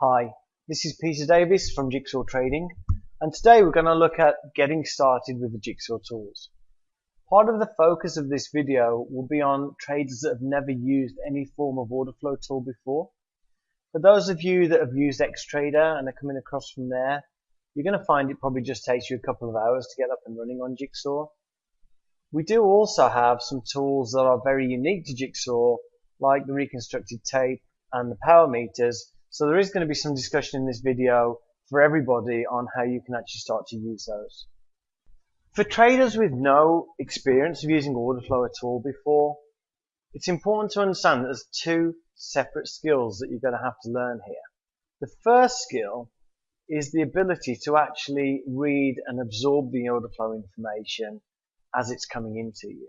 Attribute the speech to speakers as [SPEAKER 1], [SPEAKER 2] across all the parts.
[SPEAKER 1] Hi, this is Peter Davis from Jigsaw Trading, and today we're going to look at getting started with the Jigsaw Tools. Part of the focus of this video will be on traders that have never used any form of order flow tool before. For those of you that have used Xtrader and are coming across from there, you're going to find it probably just takes you a couple of hours to get up and running on Jigsaw. We do also have some tools that are very unique to Jigsaw, like the reconstructed tape and the power meters. So there is going to be some discussion in this video for everybody on how you can actually start to use those. For traders with no experience of using order flow at all before, it's important to understand that there's two separate skills that you're going to have to learn here. The first skill is the ability to actually read and absorb the order flow information as it's coming into you.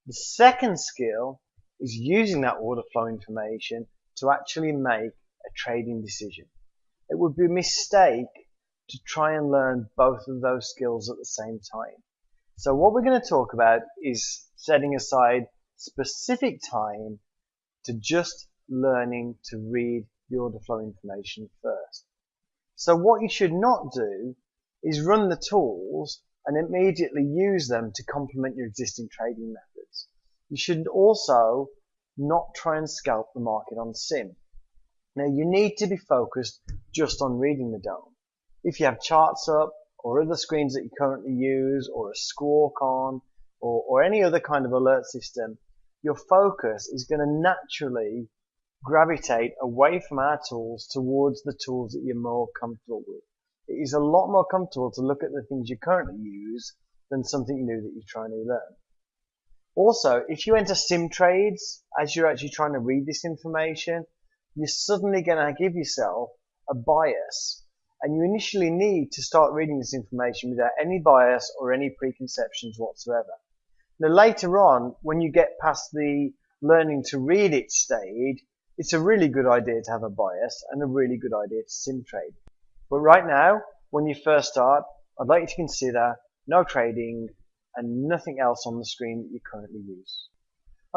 [SPEAKER 1] The second skill is using that order flow information to actually make a trading decision. It would be a mistake to try and learn both of those skills at the same time. So what we're going to talk about is setting aside specific time to just learning to read the order flow information first. So what you should not do is run the tools and immediately use them to complement your existing trading methods. You should also not try and scalp the market on sim. Now you need to be focused just on reading the dome. If you have charts up or other screens that you currently use or a squawk on or any other kind of alert system, your focus is going to naturally gravitate away from our tools towards the tools that you're more comfortable with. It is a lot more comfortable to look at the things you currently use than something new that you're trying to learn. Also, if you enter sim trades as you're actually trying to read this information, you're suddenly going to give yourself a bias, and you initially need to start reading this information without any bias or any preconceptions whatsoever. Now later on, when you get past the learning to read it stage, it's a really good idea to have a bias and a really good idea to sim trade. But right now, when you first start, I'd like you to consider no trading and nothing else on the screen that you currently use.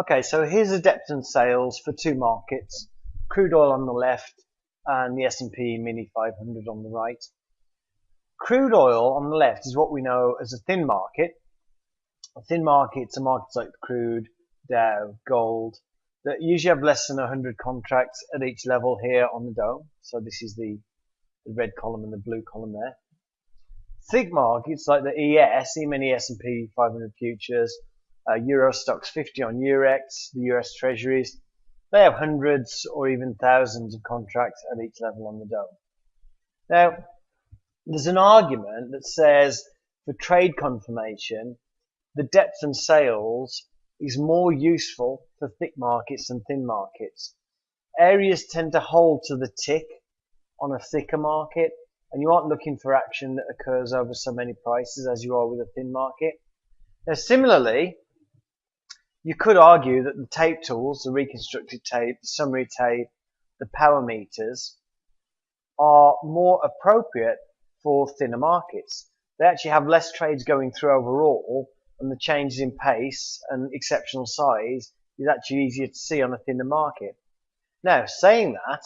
[SPEAKER 1] Okay, so here's the depth and sales for two markets. Crude oil on the left and the S&P Mini 500 on the right. Crude oil on the left is what we know as a thin market. A thin markets are markets like crude, Dow, gold, that usually have less than 100 contracts at each level here on the dome. So this is the red column and the blue column there. Thick markets like the ES, E-mini S&P 500 futures, Euro Stocks 50 on Eurex, the US Treasuries, they have hundreds or even thousands of contracts at each level on the dome. Now, there's an argument that says for trade confirmation, the depth and sales is more useful for thick markets than thin markets. Areas tend to hold to the tick on a thicker market, and you aren't looking for action that occurs over so many prices as you are with a thin market. Now, similarly, you could argue that the tape tools, the reconstructed tape, the summary tape, the power meters, are more appropriate for thinner markets. They actually have less trades going through overall, and the changes in pace and exceptional size is actually easier to see on a thinner market. Now, saying that,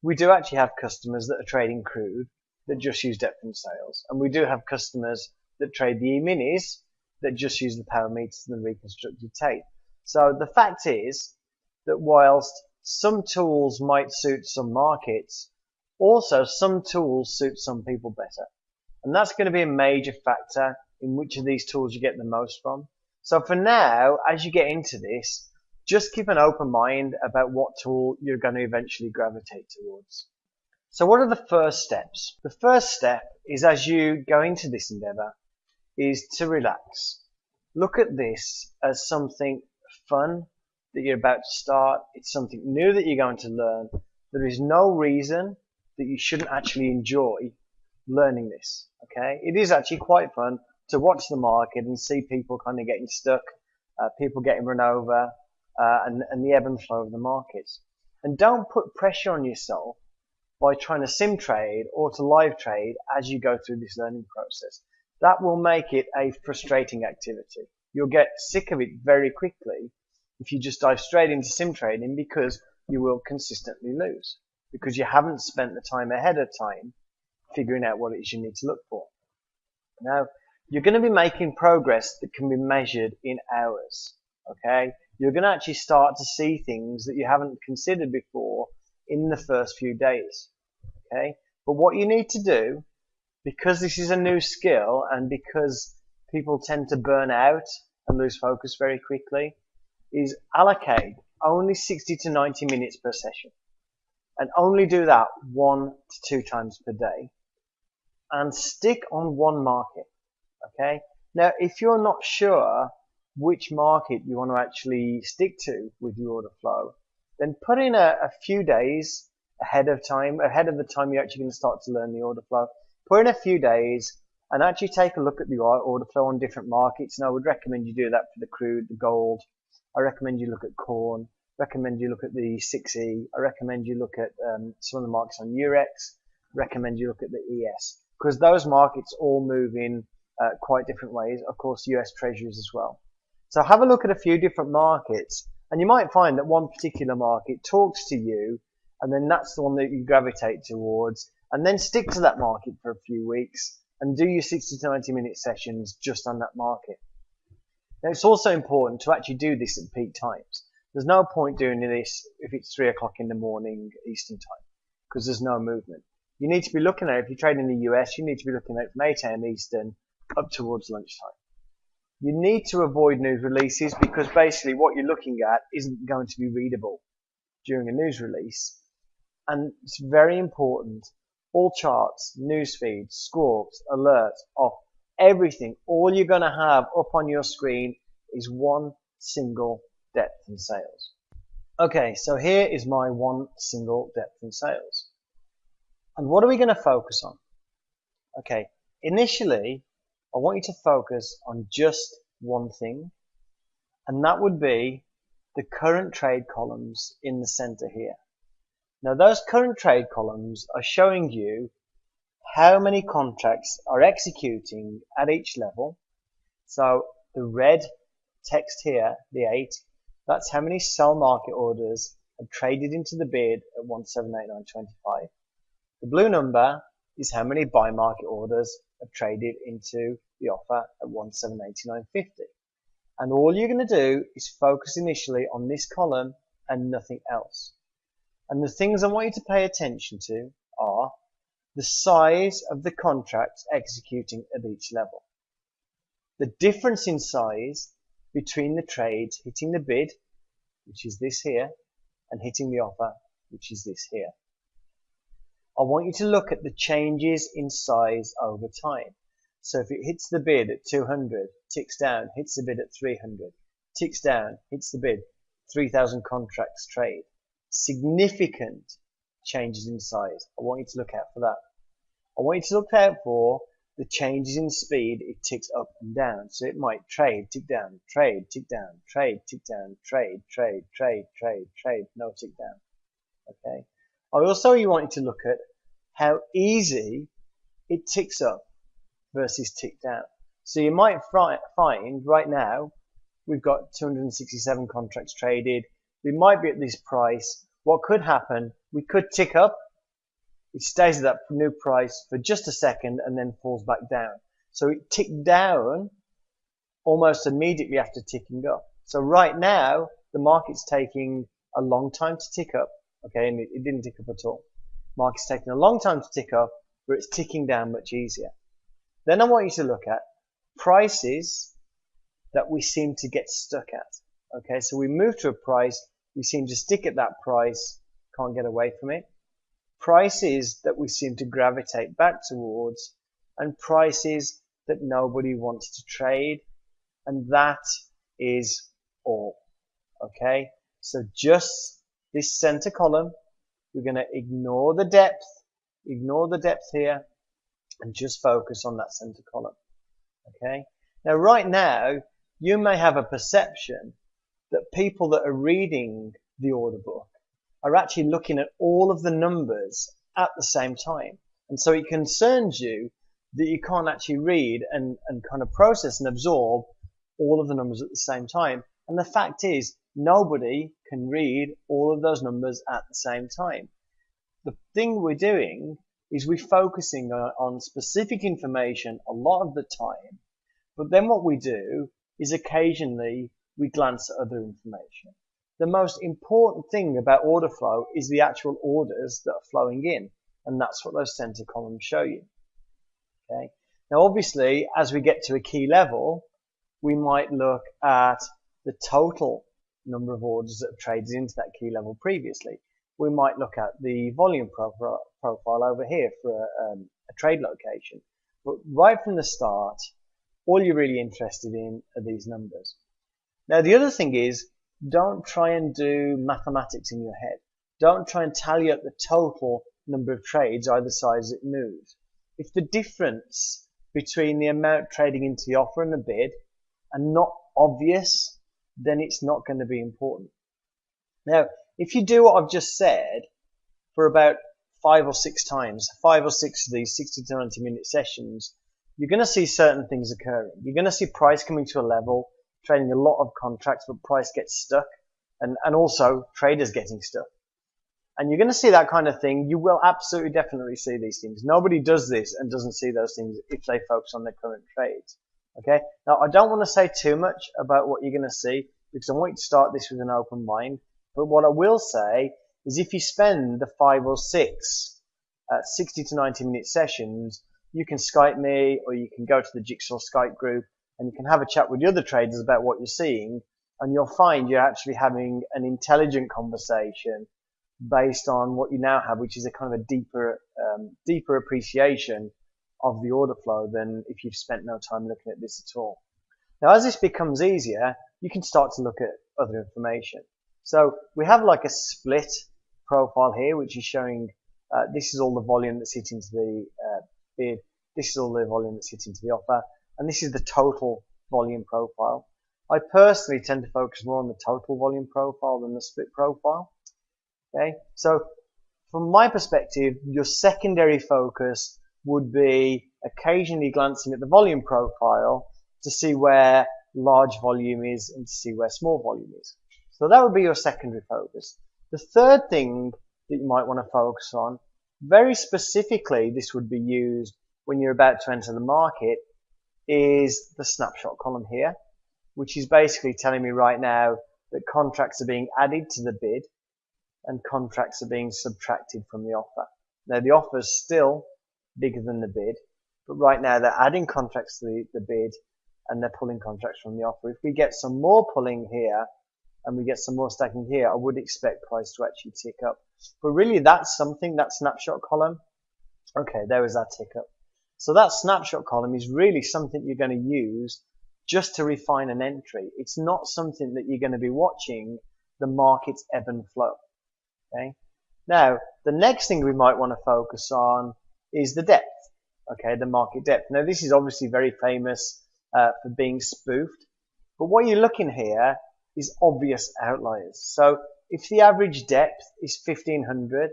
[SPEAKER 1] we do actually have customers that are trading crude that just use depth and sales, and we do have customers that trade the E-minis that just use the power meters and the reconstructed tape. So the fact is that whilst some tools might suit some markets, also some tools suit some people better. And that's going to be a major factor in which of these tools you get the most from. So for now, as you get into this, just keep an open mind about what tool you're going to eventually gravitate towards. So what are the first steps? The first step is, as you go into this endeavor, is to relax. Look at this as something fun that you're about to start. It's something new that you're going to learn. There is no reason that you shouldn't actually enjoy learning this. Okay, it is actually quite fun to watch the market and see people kind of getting stuck, people getting run over, and the ebb and flow of the markets. And don't put pressure on yourself by trying to sim trade or to live trade as you go through this learning process. That will make it a frustrating activity. You'll get sick of it very quickly if you just dive straight into sim trading, because you will consistently lose. because you haven't spent the time ahead of time figuring out what it is you need to look for. Now, you're going to be making progress that can be measured in hours. Okay? You're going to actually start to see things that you haven't considered before in the first few days. Okay? But what you need to do, because this is a new skill and because people tend to burn out and lose focus very quickly, is allocate only 60 to 90 minutes per session. And only do that 1 to 2 times per day. And stick on one market. Okay? Now, if you're not sure which market you want to actually stick to with your order flow, then put in a few days ahead of the time you're actually going to start to learn the order flow. Put in a few days and actually take a look at the order flow on different markets. And I would recommend you do that for the crude, the gold. I recommend you look at corn. Recommend you look at the 6E. I recommend you look at some of the markets on Eurex. Recommend you look at the ES, because those markets all move in quite different ways. Of course, US Treasuries as well. So have a look at a few different markets, and you might find that one particular market talks to you, and then that's the one that you gravitate towards, and then stick to that market for a few weeks and do your 60 to 90 minute sessions just on that market. Now, it's also important to actually do this at peak times. There's no point doing this if it's 3 o'clock in the morning Eastern time, because there's no movement. You need to be looking at, if you trade in the US, you need to be looking at from 8 a.m. Eastern up towards lunchtime. You need to avoid news releases, because basically what you're looking at isn't going to be readable during a news release. And it's very important. All charts, news feeds, squawks, alerts, off, everything, all you're going to have up on your screen is one single depth in sales. Okay, so here is my one single depth in sales. And what are we going to focus on? Okay, initially, I want you to focus on just one thing, and that would be the current trade columns in the center here. Now, those current trade columns are showing you how many contracts are executing at each level. So the red text here, the 8, that's how many sell market orders have traded into the bid at 1789.25. The blue number is how many buy market orders have traded into the offer at 1789.50. And all you're going to do is focus initially on this column and nothing else. And the things I want you to pay attention to are the size of the contracts executing at each level, the difference in size between the trades hitting the bid, which is this here, and hitting the offer, which is this here. I want you to look at the changes in size over time. So if it hits the bid at 200, ticks down, hits the bid at 300, ticks down, hits the bid, 3,000 contracts trade. Significant changes in size. I want you to look out for that. I want you to look out for the changes in speed. It ticks up and down. So it might trade, tick down, trade, tick down, trade, tick down, trade, trade, trade, trade, trade, no tick down. Okay. I also want you to look at how easy it ticks up versus tick down. So you might find right now we've got 267 contracts traded. We might be at this price. What could happen, we could tick up. It stays at that new price for just a second and then falls back down. So it ticked down almost immediately after ticking up. So right now, the market's taking a long time to tick up. Okay, and it didn't tick up at all. Market's taking a long time to tick up, but it's ticking down much easier. Then I want you to look at prices that we seem to get stuck at. Okay, so we move to a price, we seem to stick at that price, can't get away from it. Prices that we seem to gravitate back towards, and prices that nobody wants to trade, and that is all. Okay, so just this center column, we're going to ignore the depth here, and just focus on that center column. Okay, now right now, you may have a perception that people that are reading the order book are actually looking at all of the numbers at the same time. And so it concerns you that you can't actually read and kind of process and absorb all of the numbers at the same time. And the fact is, nobody can read all of those numbers at the same time. the thing we're doing is we're focusing on specific information a lot of the time, but then what we do is occasionally we glance at other information. The most important thing about order flow is the actual orders that are flowing in, and that's what those center columns show you. Okay. Now obviously, as we get to a key level, we might look at the total number of orders that have traded into that key level previously. We might look at the volume profile over here for a trade location. But right from the start, all you're really interested in are these numbers. Now the other thing is, don't try and do mathematics in your head. Don't try and tally up the total number of trades either side as it moves. If the difference between the amount trading into the offer and the bid are not obvious, then it's not going to be important. Now, if you do what I've just said for about 5 or 6 times, 5 or 6 of these 60 to 90 minute sessions, you're going to see certain things occurring. You're going to see price coming to a level, trading a lot of contracts, but price gets stuck, and also traders getting stuck. And you're going to see that kind of thing. You will absolutely definitely see these things. Nobody does this and doesn't see those things if they focus on their current trades. Okay. Now, I don't want to say too much about what you're going to see because I want you to start this with an open mind. But what I will say is if you spend the 5 or 6 60 to 90 minute sessions, you can Skype me or you can go to the Jigsaw Skype group and you can have a chat with the other traders about what you're seeing, and you'll find you're actually having an intelligent conversation based on what you now have, which is a kind of a deeper appreciation of the order flow than if you've spent no time looking at this at all. Now, as this becomes easier, you can start to look at other information. So we have like a split profile here, which is showing this is all the volume that's hit into the bid, this is all the volume that's hit into the offer, and this is the total volume profile. I personally tend to focus more on the total volume profile than the split profile. Okay, so from my perspective, your secondary focus would be occasionally glancing at the volume profile to see where large volume is and to see where small volume is. So that would be your secondary focus. The third thing that you might want to focus on, very specifically, this would be used when you're about to enter the market, is the snapshot column here, which is basically telling me right now that contracts are being added to the bid and contracts are being subtracted from the offer. Now the offer is still bigger than the bid, but right now they're adding contracts to the bid and they're pulling contracts from the offer. If we get some more pulling here and we get some more stacking here, I would expect price to actually tick up. But really that's something, that snapshot column, okay, there is that tick up. So that snapshot column is really something you're going to use just to refine an entry. It's not something that you're going to be watching the market's ebb and flow. Okay. Now, the next thing we might want to focus on is the depth. Okay, the market depth. Now, this is obviously very famous for being spoofed. But what you're looking here is obvious outliers. So if the average depth is 1500,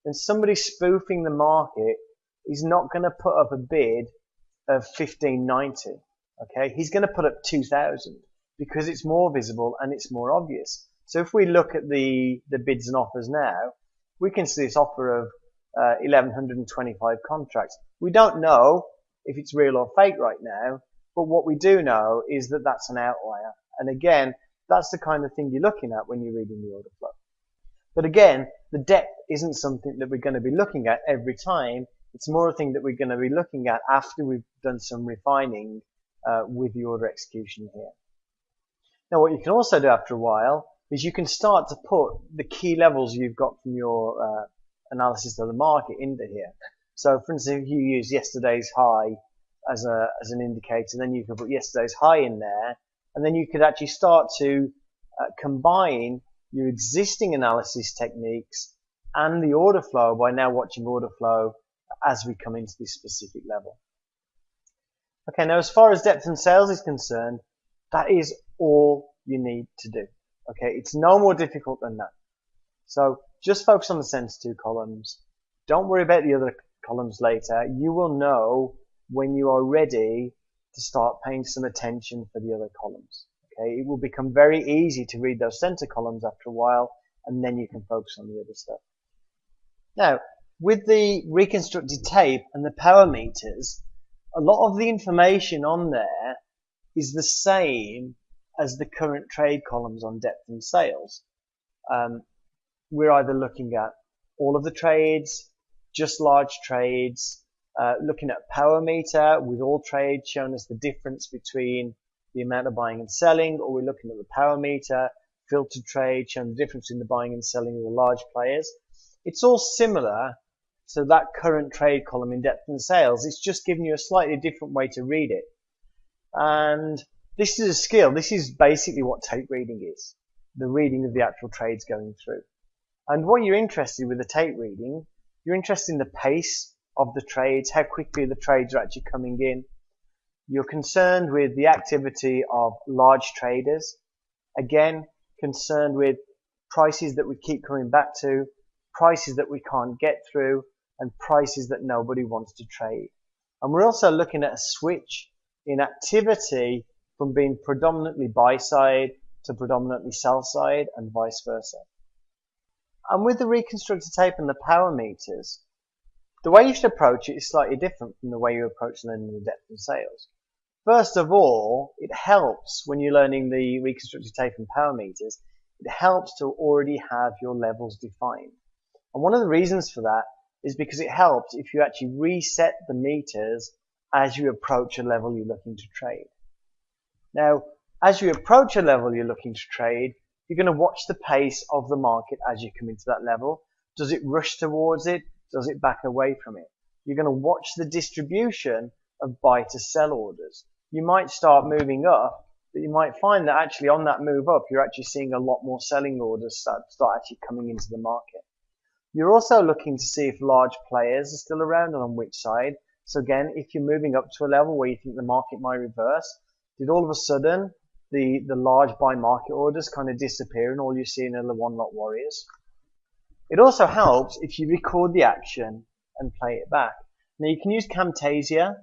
[SPEAKER 1] then somebody spoofing the market is not going to put up a bid of 1590. Okay, he's going to put up 2000 because it's more visible and it's more obvious. So if we look at the bids and offers now, we can see this offer of 1125 contracts. We don't know if it's real or fake right now, but what we do know is that that's an outlier. And again, that's the kind of thing you're looking at when you're reading the order flow. But again, the depth isn't something that we're going to be looking at every time. It's more a thing that we're going to be looking at after we've done some refining with the order execution here. Now, what you can also do after a while is you can start to put the key levels you've got from your analysis of the market into here. So, for instance, if you use yesterday's high as an indicator, then you can put yesterday's high in there, and then you could actually start to combine your existing analysis techniques and the order flow by now watching order flow as we come into this specific level. Okay, now as far as depth and sales is concerned, that is all you need to do. Okay, it's no more difficult than that. So just focus on the center two columns. Don't worry about the other columns later. You will know when you are ready to start paying some attention for the other columns. Okay, it will become very easy to read those center columns after a while, and then you can focus on the other stuff. Now, With the reconstructed tape and the power meters, a lot of the information on there is the same as the current trade columns on depth and sales. We're either looking at all of the trades, just large trades, looking at power meter with all trades showing us the difference between the amount of buying and selling, or we're looking at the power meter, filtered trade showing the difference in the buying and selling of the large players. It's all similar to that current trade column in depth and sales. It's just giving you a slightly different way to read it. And this is a skill. This is basically what tape reading is, the reading of the actual trades going through. And what you're interested with the tape reading, you're interested in the pace of the trades, how quickly the trades are actually coming in. You're concerned with the activity of large traders. Again, concerned with prices that we keep coming back to, prices that we can't get through, and prices that nobody wants to trade. And we're also looking at a switch in activity from being predominantly buy side to predominantly sell side and vice versa. And with the reconstructed tape and the power meters, the way you should approach it is slightly different from the way you approach learning the depth and sales. First of all, it helps when you're learning the reconstructed tape and power meters, it helps to already have your levels defined. And one of the reasons for that is because it helps if you actually reset the meters as you approach a level you're looking to trade. Now, as you approach a level you're looking to trade, you're going to watch the pace of the market as you come into that level. Does it rush towards it? Does it back away from it? You're going to watch the distribution of buy to sell orders. You might start moving up, but you might find that actually on that move up, you're actually seeing a lot more selling orders start actually coming into the market. You're also looking to see if large players are still around and on which side. So again, if you're moving up to a level where you think the market might reverse, did all of a sudden the large buy market orders kind of disappear and all you're seeing are the one-lot warriors? It also helps if you record the action and play it back. Now you can use Camtasia,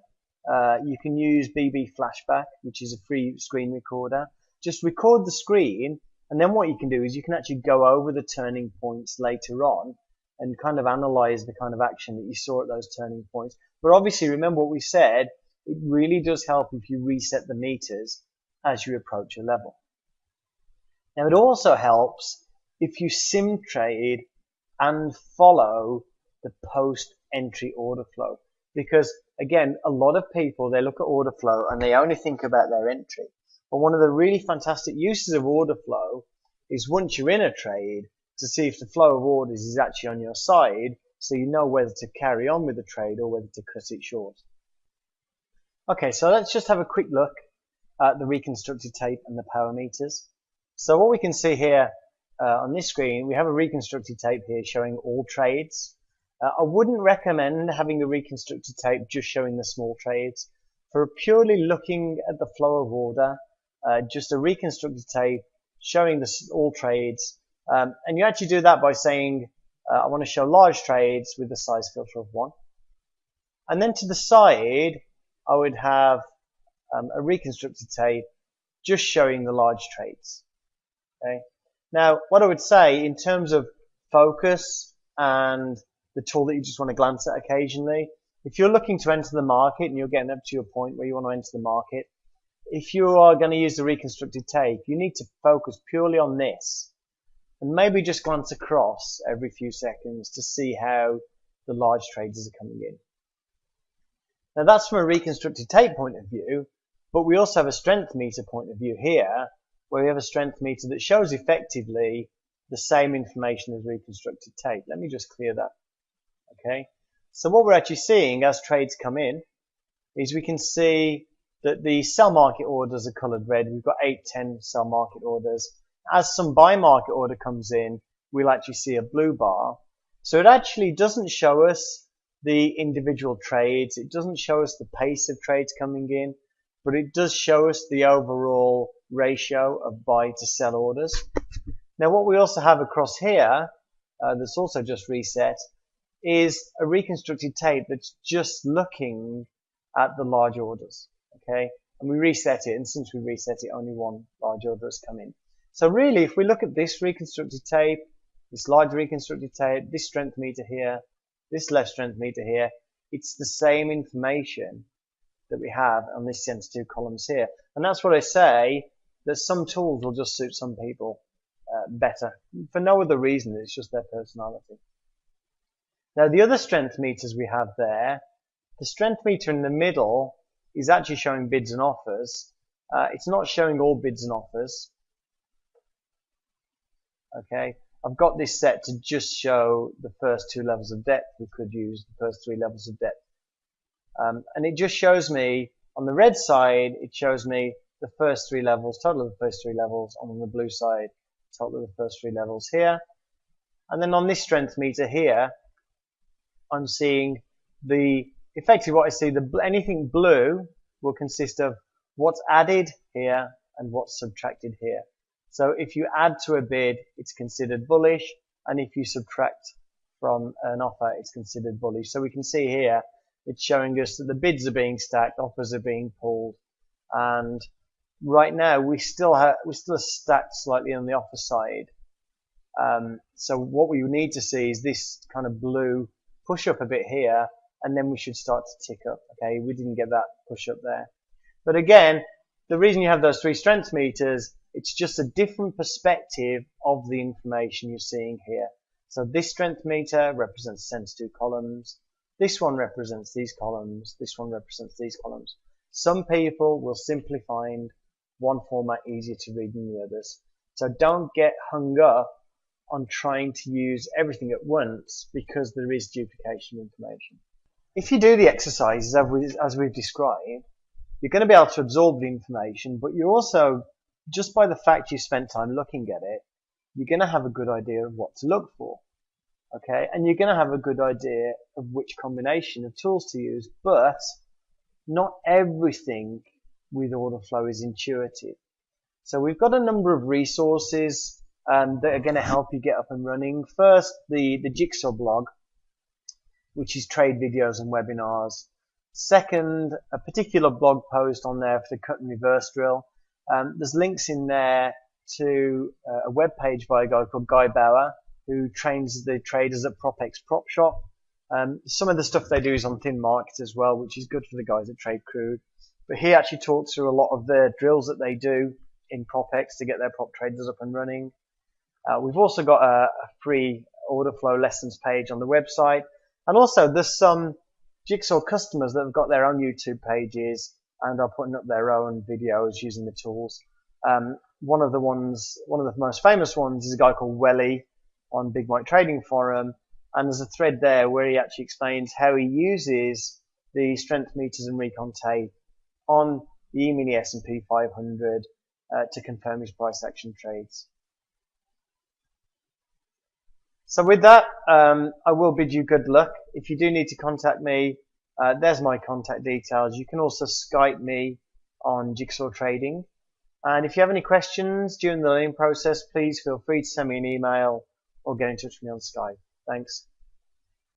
[SPEAKER 1] you can use BB Flashback, which is a free screen recorder. Just record the screen, and then what you can do is you can actually go over the turning points later on and kind of analyze the kind of action that you saw at those turning points. But obviously, remember what we said, it really does help if you reset the meters as you approach a level. Now it also helps if you sim trade and follow the post-entry order flow. Because again, a lot of people, they look at order flow and they only think about their entry. But one of the really fantastic uses of order flow is once you're in a trade, to see if the flow of orders is actually on your side, so you know whether to carry on with the trade or whether to cut it short. Okay, so let's just have a quick look at the reconstructed tape and the power meters. So what we can see here on this screen, we have a reconstructed tape here showing all trades. I wouldn't recommend having a reconstructed tape just showing the small trades. For purely looking at the flow of order, just a reconstructed tape showing all trades. And you actually do that by saying, I want to show large trades with the size filter of 1. And then to the side, I would have a reconstructed tape just showing the large trades. Okay. Now, what I would say in terms of focus and the tool that you just want to glance at occasionally, if you're looking to enter the market and you're getting up to your point where you want to enter the market, if you are going to use the reconstructed tape, you need to focus purely on this. And maybe just glance across every few seconds to see how the large traders are coming in. Now that's from a reconstructed tape point of view, but we also have a strength meter point of view here, where we have a strength meter that shows effectively the same information as reconstructed tape. Let me just clear that. Okay. So what we're actually seeing as trades come in is we can see that the sell market orders are colored red. We've got 8, 10 sell market orders. As some buy market order comes in, we'll actually see a blue bar. So it actually doesn't show us the individual trades. It doesn't show us the pace of trades coming in, but it does show us the overall ratio of buy to sell orders. Now what we also have across here, that's also just reset, is a reconstructed tape that's just looking at the large orders. Okay, and we reset it, and since we reset it, only one large order has come in. So really, if we look at this reconstructed tape, this large reconstructed tape, this strength meter here, this left strength meter here, it's the same information that we have on this sensitive columns here. And that's what I say, that some tools will just suit some people better. For no other reason, it's just their personality. Now the other strength meters we have there, the strength meter in the middle is actually showing bids and offers. It's not showing all bids and offers. Okay, I've got this set to just show the first 2 levels of depth. We could use the first 3 levels of depth. And it just shows me, on the red side, it shows me the first 3 levels, total of the first 3 levels. On the blue side, total of the first 3 levels here. And then on this strength meter here, I'm seeing effectively what I see, anything blue will consist of what's added here and what's subtracted here. So if you add to a bid, it's considered bullish, and if you subtract from an offer, it's considered bullish. So we can see here, it's showing us that the bids are being stacked, offers are being pulled, and right now we're still stacked slightly on the offer side. So what we need to see is this kind of blue push up a bit here, and then we should start to tick up. Okay, we didn't get that push up there. But again, the reason you have those 3 strength meters, it's just a different perspective of the information you're seeing here. So this strength meter represents sensitive columns. This one represents these columns. This one represents these columns. Some people will simply find one format easier to read than the others. So don't get hung up on trying to use everything at once, because there is duplication of information. If you do the exercises as we've described, you're going to be able to absorb the information, but you also, just by the fact you spent time looking at it, you're going to have a good idea of what to look for. Okay, and you're going to have a good idea of which combination of tools to use, but not everything with order flow is intuitive. So we've got a number of resources that are going to help you get up and running. First, the Jigsaw blog, which is trade videos and webinars. Second, a particular blog post on there for the cut and reverse drill. There's links in there to a web page by a guy called Guy Bauer, who trains the traders at PropX Prop Shop. Some of the stuff they do is on thin markets as well, which is good for the guys that trade crude. But he actually talks through a lot of the drills that they do in PropX to get their prop traders up and running. We've also got a free order flow lessons page on the website. And also there's some Jigsaw customers that have got their own YouTube pages and are putting up their own videos using the tools. One of the most famous ones is a guy called Welly on Big Mike Trading Forum, and there's a thread there where he actually explains how he uses the strength meters and recon tape on the E-mini S&P 500 to confirm his price action trades. So with that, I will bid you good luck. If you do need to contact me, there's my contact details. You can also Skype me on Jigsaw Trading. And if you have any questions during the learning process, please feel free to send me an email or get in touch with me on Skype. Thanks.